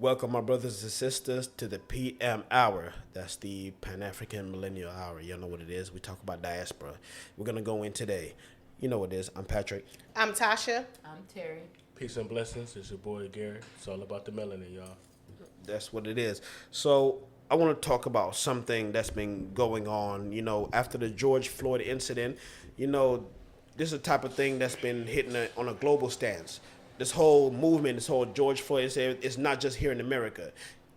Welcome, my brothers and sisters, to the PM Hour. That's the Pan-African Millennial Hour. You know what it is. We talk about diaspora. We're going to go in today. You know what it is. I'm Patrick. I'm Tasha. I'm Terry. Peace and blessings. It's your boy Gary. It's all about the melanin, y'all. That's what it is. So I want to talk about something that's been going on, after the George Floyd incident. This is the type of thing that's been hitting on a global stance. This whole movement, this whole George Floyd, is not just here in America.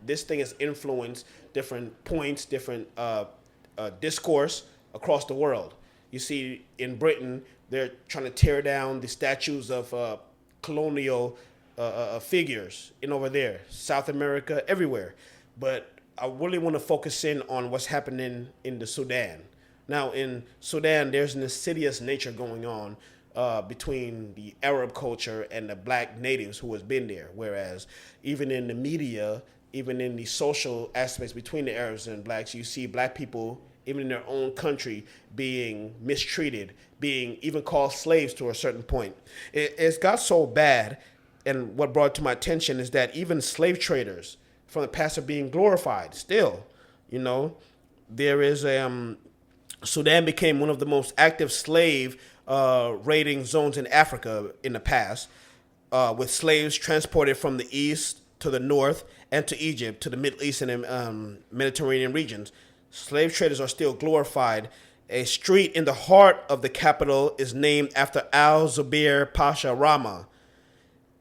This thing has influenced different points, different discourse across the world. You see, in Britain, they're trying to tear down the statues of colonial figures over there, South America, everywhere. But I really want to focus in on what's happening in the Sudan. Now, in Sudan, there's an insidious nature going on between the Arab culture and the black natives who has been there. Whereas even in the media, even in the social aspects between the Arabs and blacks, you see black people, even in their own country, being mistreated, being even called slaves to a certain point. It's got so bad, and what brought it to my attention is that even slave traders from the past are being glorified still. There is Sudan became one of the most active slave raiding zones in Africa in the past, with slaves transported from the east to the north and to Egypt, to the Middle East and Mediterranean regions. Slave traders are still glorified. A street in the heart of the capital is named after Al-Zubair Pasha Rama.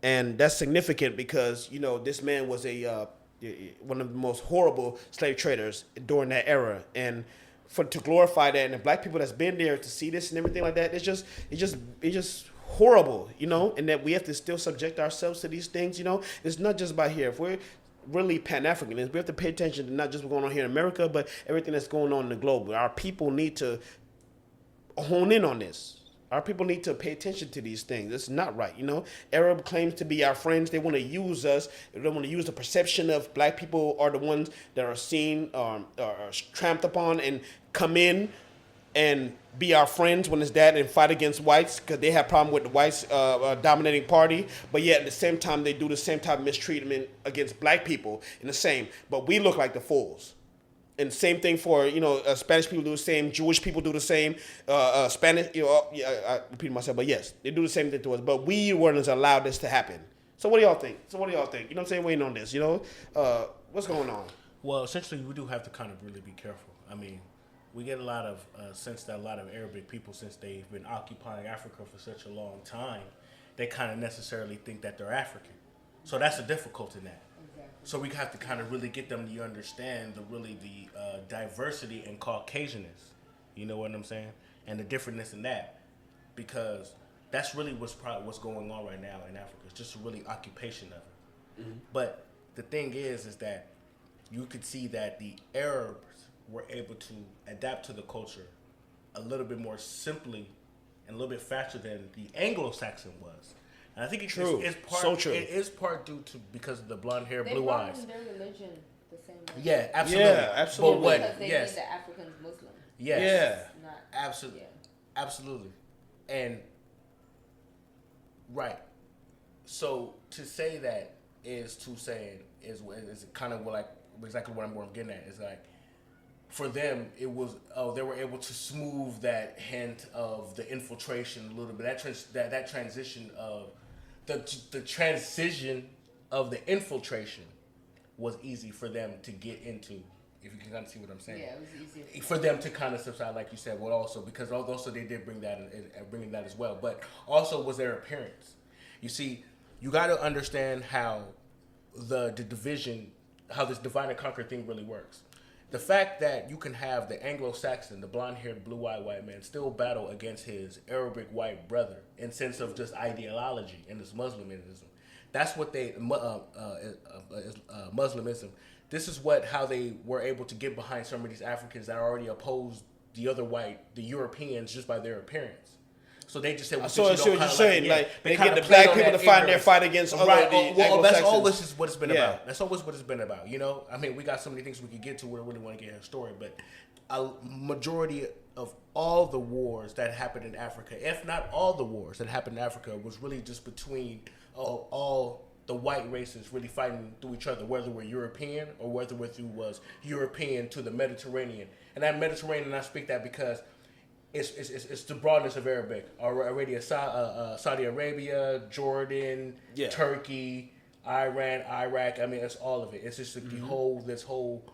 And that's significant because, this man was one of the most horrible slave traders during that era. And to glorify that, and the black people that's been there to see this and everything like that, it's just horrible, and that we have to still subject ourselves to these things. It's not just about here. If we're really Pan-Africanists, we have to pay attention to not just what's going on here in America, but everything that's going on in the globe. Our people need to hone in on this. Our people need to pay attention to these things. It's not right, Arab claims to be our friends. They want to use us. They want to use the perception of black people are the ones that are seen, are tramped upon, and come in and be our friends when it's that, and fight against whites because they have problem with the whites dominating party. But yet at the same time, they do the same type of mistreatment against black people in the same. But we look like the fools. And same thing for, Spanish people do the same, Jewish people do the same, Spanish, I repeat myself, but yes, they do the same thing to us. But we weren't allowed this to happen. So what do y'all think? You know what I'm saying? Waiting on this, what's going on? Well, essentially, we do have to kind of really be careful. I mean, we get a lot of sense that a lot of Arabic people, since they've been occupying Africa for such a long time, they kind of necessarily think that they're African. So that's the difficulty in that. So we have to kind of really get them to understand the diversity in Caucasianness. You know what I'm saying? And the differentness in that. Because that's really what's going on right now in Africa. It's just a really occupation of it. Mm-hmm. But the thing is that you could see that the Arabs were able to adapt to the culture a little bit more simply and a little bit faster than the Anglo-Saxon was. And I think it's true. It is part due to because of the blonde hair, blue eyes. They their religion the same way. Yeah, absolutely. Yeah, absolutely. But what? Because they Yes. made the Africans Muslim. Yes. Yeah. Not, Absolutely. Yeah. Absolutely. And right. So to say that is kind of exactly what I'm getting at. It's like for them it was they were able to smooth that hint of the infiltration a little bit. That transition of the transition of the infiltration was easy for them to get into. If you can kind of see what I'm saying. Yeah, it was easier for them to kind of subside, like you said. Well, also because also they did bring that as well, but also was their appearance. You see, you got to understand how the division, how this divide and conquer thing really works. The fact that you can have the Anglo-Saxon, the blonde-haired, blue-eyed white man still battle against his Arabic white brother in sense of just ideology and his Muslimism. That's what Muslimism. This is how they were able to get behind some of these Africans that already opposed the Europeans just by their appearance. So they just said, well, So I see what you're saying. They get the play black on people that to fight their ignorance. fight against other Right. the Well, that's Anglo-Saxons. always what it's been Yeah. about. That's always what it's been about. I mean, we got so many things we could get to. We don't really want to get into a story, but a majority of all the wars that happened in Africa, if not all the wars that happened in Africa, was really just between all the white races really fighting through each other, whether we're European or whether we was European to the Mediterranean. And that Mediterranean, I speak that because it's the broadness of Arabic. Already Saudi Arabia, Jordan, Turkey, Iran, Iraq. I mean, it's all of it. It's just this whole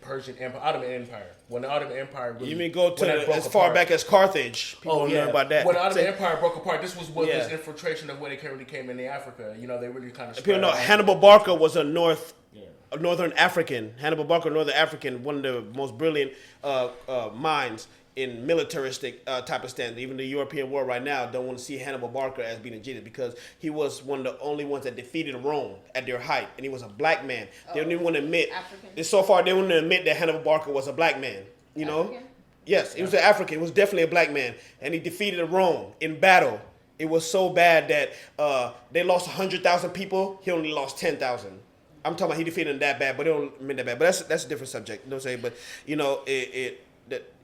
Persian Empire, Ottoman Empire. When the Ottoman Empire really, you mean go to as far back as Carthage? People know about that. When the Ottoman Empire broke apart, this was this infiltration of when they really came into Africa. They really kind of. People know Hannibal Barca was a Northern African. Hannibal Barca, Northern African, one of the most brilliant minds in militaristic type of stance. Even the European world right now don't want to see Hannibal Barca as being a genius because he was one of the only ones that defeated Rome at their height, and he was a black man. They don't even want to admit. African. So far, they wouldn't admit that Hannibal Barca was a black man. African? Yes, he was an African. He was definitely a black man, and he defeated Rome in battle. It was so bad that they lost 100,000 people. He only lost 10,000. I'm talking about he defeated them that bad, but they don't mean that bad. But that's a different subject. You know what I'm saying? But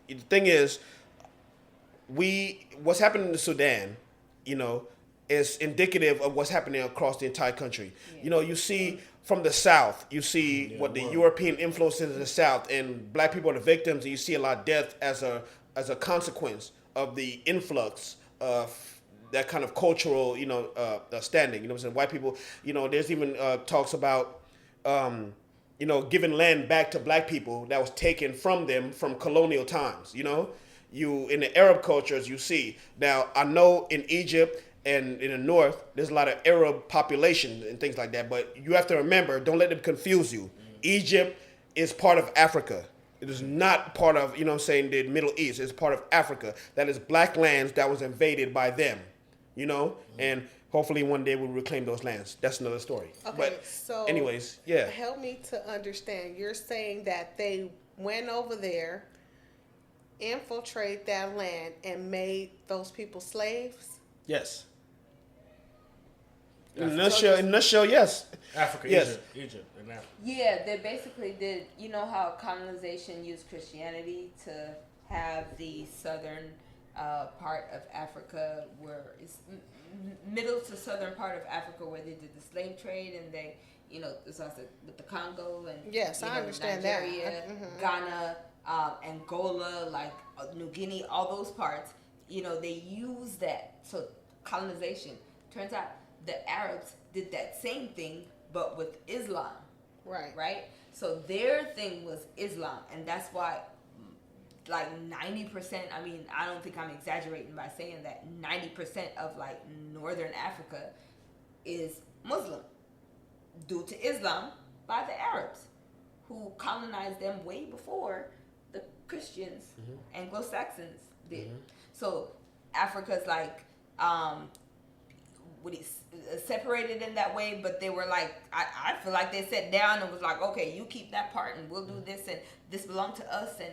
the thing is, what's happening in Sudan, is indicative of what's happening across the entire country. Yeah. You see from the South, you see what the European influence is in the South, and black people are the victims, and you see a lot of death as a consequence of the influx of that kind of cultural, standing. You know what I'm saying? White people, there's even talks about giving land back to black people that was taken from them from colonial times. You in the Arab cultures, you see. Now, I know in Egypt and in the north, there's a lot of Arab population and things like that, but you have to remember, don't let them confuse you. Egypt is part of Africa. It is not part of, the Middle East. It's part of Africa. That is black lands that was invaded by them, and hopefully one day we'll reclaim those lands. That's another story. Okay, but so anyways, help me to understand. You're saying that they went over there, infiltrate that land, and made those people slaves? Yes. In a nutshell, yes. Africa, yes. Egypt, and Africa. Yeah, they basically did. You know how colonization used Christianity to have the southern part of Africa, where it's middle to southern part of Africa, where they did the slave trade, and they, this also with the Congo and I understand Nigeria, that. Ghana, Angola, like New Guinea, all those parts. They use that. So colonization. Turns out the Arabs did that same thing, but with Islam. Right. So their thing was Islam, and that's why, like 90%. I mean, I don't think I'm exaggerating by saying that 90% of like northern Africa is Muslim, due to Islam by the Arabs, who colonized them way before the Christians, Anglo-Saxons did. So Africa's like separated in that way, but they were like, I feel like they sat down and was like, okay, you keep that part and we'll do this, and this belonged to us, and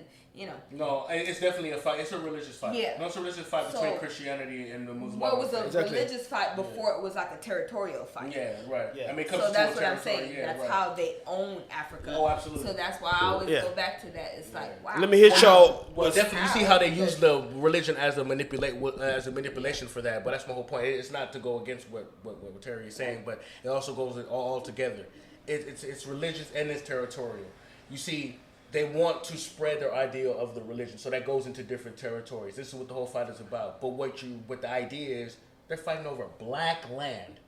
No, it's definitely a fight. It's a religious fight. Yeah. No, it's a religious fight between Christianity and the Muslim. Well, it was a religious fight before it was like a territorial fight. Yeah, right. Yeah. I mean, it comes so to that's a what I'm saying. Yeah, that's right. how they own Africa. Oh, absolutely. So that's why I always go back to that. It's like, wow. Let me hit y'all. Well, definitely, you see how they use the religion as a manipulation for that. But that's my whole point. It's not to go against what Terry is saying, but it also goes all together. It's religious and it's territorial. You see, they want to spread their idea of the religion, so that goes into different territories. This is what the whole fight is about. But what the idea is, they're fighting over black land.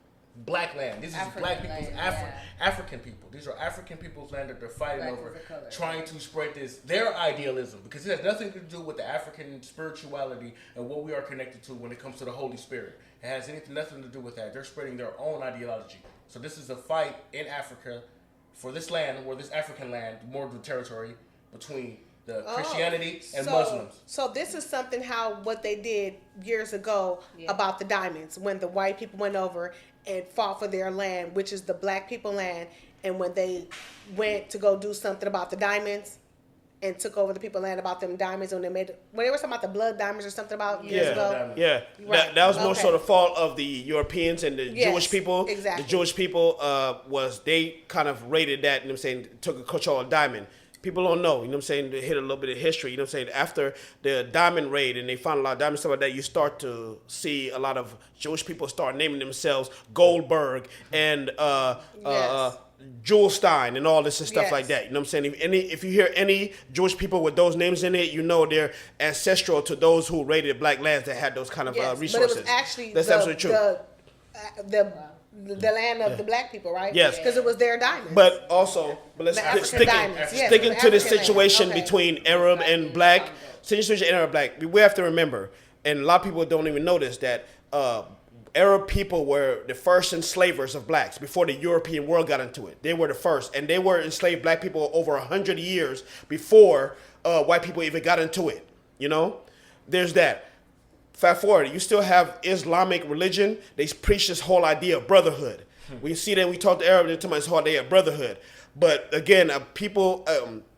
Black land. This is African black people's land, African people. These are African people's land that they're fighting Black over, as a color, trying to spread their idealism, because it has nothing to do with the African spirituality and what we are connected to when it comes to the Holy Spirit. It has nothing to do with that. They're spreading their own ideology. So this is a fight in Africa for this land, or this African land, more of the territory, between the Christianity and Muslims. So this is something what they did years ago about the diamonds, when the white people went over and fought for their land, which is the black people land, and when they went to go do something about the diamonds and took over the people land about them diamonds, when they were talking about the blood diamonds or something about years ago. Yeah, right. that was more so the fault of the Europeans and the Jewish people. Exactly. The Jewish people they kind of raided that, took control of diamond. People don't know, you know what I'm saying, to hit a little bit of history, you know what I'm saying, after the diamond raid and they found a lot of diamonds, stuff like that, you start to see a lot of Jewish people start naming themselves Goldberg and Jewel Stein and all this and stuff like that, you know what I'm saying. If you hear any Jewish people with those names in it, you know they're ancestral to those who raided black lands that had those kind of resources. But it was actually that's absolutely true. The land of the black people, right? Yes. Because it was their diamonds. But let's sticking to the situation between Arab and black. Situation Arab black. We have to remember, and a lot of people don't even notice that Arab people were the first enslavers of blacks before the European world got into it. They were the first, and they were enslaved black people over 100 years before white people even got into it. You know, there's that. Fast forward, you still have Islamic religion. They preach this whole idea of brotherhood. We see that we talk to Arab, they're talking about this whole idea of brotherhood. But again, people,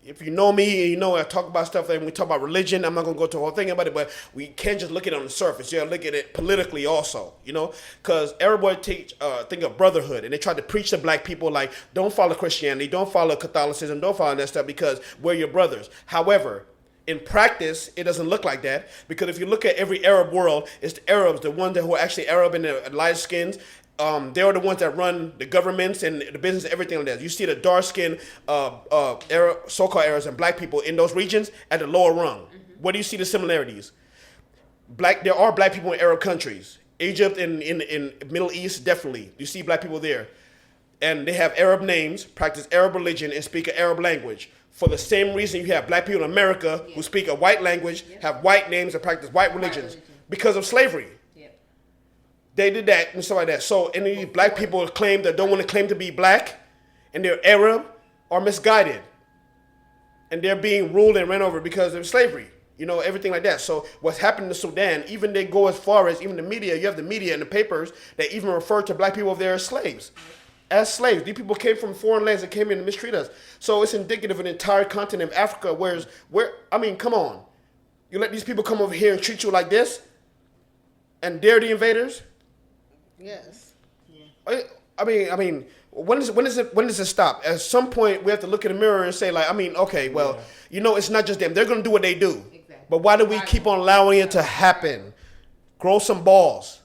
if you know me, and you know I talk about stuff, and we talk about religion, I'm not going to go to the whole thing about it, but we can't just look at it on the surface. You got to look at it politically also, you know, because everybody think of brotherhood, and they try to preach to black people like, don't follow Christianity, don't follow Catholicism, don't follow that stuff because we're your brothers. However, in practice, it doesn't look like that, because if you look at every Arab world, it's the Arabs, the ones that who are actually Arab and the light skins. They're the ones that run the governments and the business, everything like that. You see the dark-skinned Arab, so-called Arabs and black people in those regions at the lower rung. Mm-hmm. Where do you see the similarities? There are black people in Arab countries. Egypt and in Middle East, definitely. You see black people there. And they have Arab names, practice Arab religion, and speak an Arab language. For the same reason you have black people in America who speak a white language, have white names, and practice white religions because of slavery. They did that and stuff like that. So any of these black people claim that don't want to claim to be black and they're Arab are misguided. And they're being ruled and ran over because of slavery. You know, everything like that. So what's happened in Sudan, even they go as far as even the media, you have the media and the papers that even refer to black people there as slaves. As slaves. These people came from foreign lands that came in to mistreat us. So it's indicative of an entire continent of Africa come on. You let these people come over here and treat you like this? And they're the invaders? Yes. Yeah. I mean, when does it stop? At some point, we have to look in the mirror and say, like, you know, it's not just them. They're going to do what they do. Exactly. But why do we keep on allowing it to happen? Grow some balls.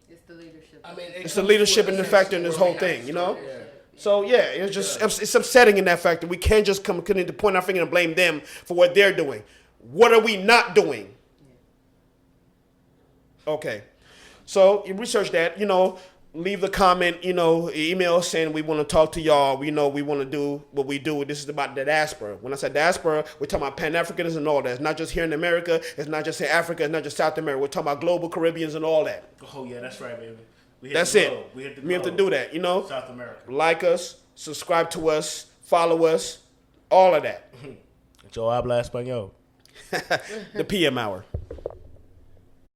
It's the leadership. It's the leadership and the factor in this whole thing, you know? Yeah. So, it's upsetting in that fact that we can't just continue to point our finger and blame them for what they're doing. What are we not doing? Yeah. Okay. So you research that, you know, leave the comment, you know, email saying we want to talk to y'all. We know we want to do what we do. This is about the diaspora. When I said diaspora, we're talking about pan-africanism and all that. It's not just here in America. It's not just in Africa. It's not just South America. We're talking about global Caribbeans and all that. Oh, yeah, that's right, baby. That's it. We have to do that, you know. South America. Like us, subscribe to us, follow us, all of that. Yo habla español. The PM Hour.